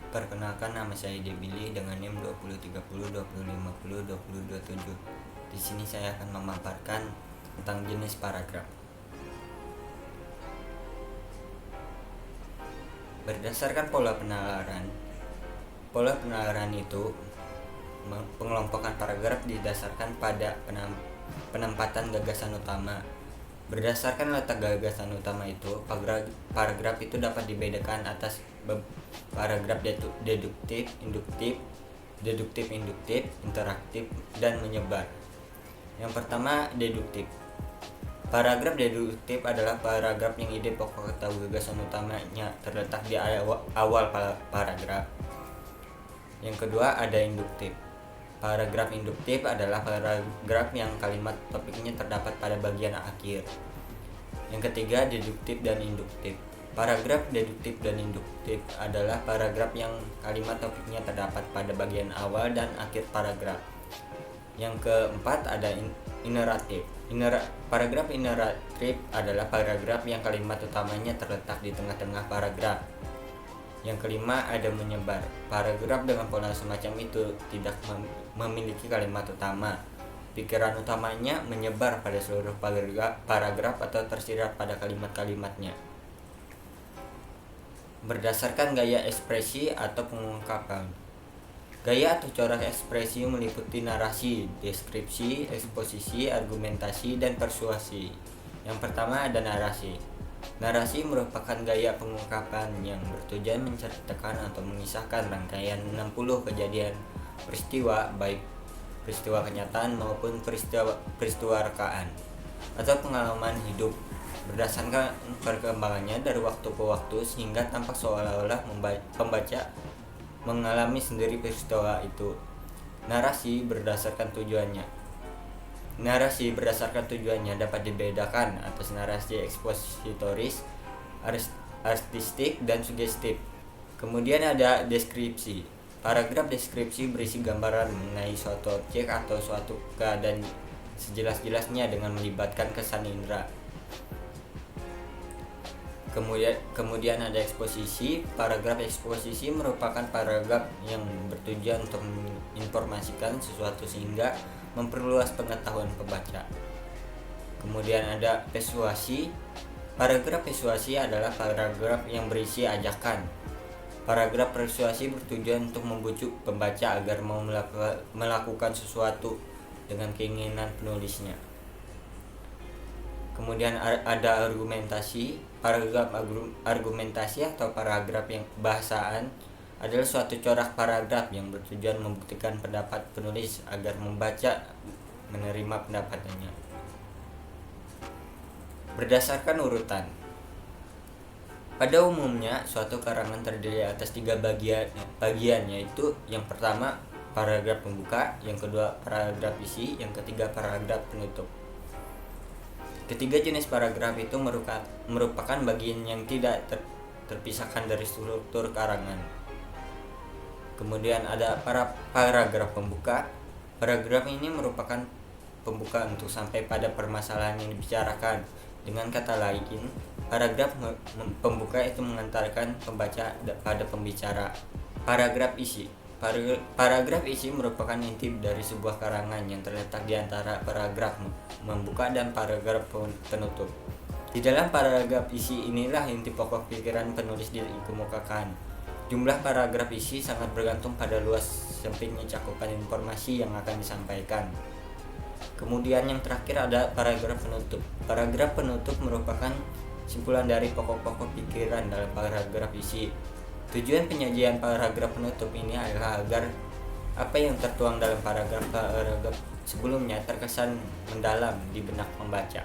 Perkenalkan, nama saya Debili dengan NIM 203020502027. Di sini saya akan memaparkan tentang jenis paragraf. Berdasarkan pola penalaran itu pengelompokan paragraf didasarkan pada penempatan gagasan utama. Berdasarkan letak gagasan utama itu, paragraf itu dapat dibedakan atas paragraf deduktif, induktif, interaktif, dan menyebar. Yang pertama, deduktif. Paragraf deduktif adalah paragraf yang ide pokok atau gagasan utamanya terletak di awal paragraf. Yang kedua, ada induktif. Paragraf induktif adalah paragraf yang kalimat topiknya terdapat pada bagian akhir. Yang ketiga, deduktif dan induktif. Paragraf deduktif dan induktif adalah paragraf yang kalimat topiknya terdapat pada bagian awal dan akhir paragraf. Yang keempat, ada ineratif. Paragraf ineratif adalah paragraf yang kalimat utamanya terletak di tengah-tengah paragraf. Yang kelima, ada menyebar. Paragraf dengan pola semacam itu tidak memiliki kalimat utama. Pikiran utamanya menyebar pada seluruh paragraf atau tersirat pada kalimat-kalimatnya. Berdasarkan gaya ekspresi atau pengungkapan. Gaya atau corak ekspresi meliputi narasi, deskripsi, eksposisi, argumentasi, dan persuasi. Yang pertama, ada narasi. Narasi merupakan gaya pengungkapan yang bertujuan menceritakan atau mengisahkan rangkaian 60 kejadian peristiwa, baik peristiwa kenyataan maupun peristiwa rekaan atau pengalaman hidup, berdasarkan perkembangannya dari waktu ke waktu sehingga tampak seolah-olah pembaca mengalami sendiri peristiwa itu. Narasi berdasarkan tujuannya dapat dibedakan atas narasi ekspositoris, artistik, dan sugestif. Kemudian ada deskripsi. Paragraf deskripsi berisi gambaran mengenai suatu objek atau suatu keadaan sejelas-jelasnya dengan melibatkan kesan indera. Kemudian ada eksposisi. Paragraf eksposisi merupakan paragraf yang bertujuan untuk menginformasikan sesuatu sehingga memperluas pengetahuan pembaca. Kemudian ada persuasi. Paragraf persuasi adalah paragraf yang berisi ajakan. Paragraf persuasi bertujuan untuk membujuk pembaca agar mau melakukan sesuatu dengan keinginan penulisnya. Kemudian ada argumentasi. Paragraf argumentasi atau paragraf yang bahasaan adalah suatu corak paragraf yang bertujuan membuktikan pendapat penulis agar membaca menerima pendapatannya. Berdasarkan urutan. Pada umumnya, suatu karangan terdiri atas 3 bagian, yaitu yang pertama paragraf pembuka, yang kedua paragraf isi, yang ketiga paragraf penutup. Ketiga jenis paragraf itu merupakan bagian yang tidak terpisahkan dari struktur karangan. Kemudian ada paragraf pembuka. Paragraf ini merupakan pembuka untuk sampai pada permasalahan yang dibicarakan. Dengan kata lain, paragraf pembuka itu mengantarkan pembaca pada pembicara. Paragraf isi. Paragraf isi merupakan inti dari sebuah karangan yang terletak di antara paragraf membuka dan paragraf penutup. Di dalam paragraf isi inilah inti pokok pikiran penulis dikemukakan. Jumlah paragraf isi sangat bergantung pada luas sempitnya cakupan informasi yang akan disampaikan. Kemudian yang terakhir ada paragraf penutup. Paragraf penutup merupakan simpulan dari pokok-pokok pikiran dalam paragraf isi. Tujuan penyajian paragraf penutup ini adalah agar apa yang tertuang dalam paragraf sebelumnya terkesan mendalam di benak pembaca.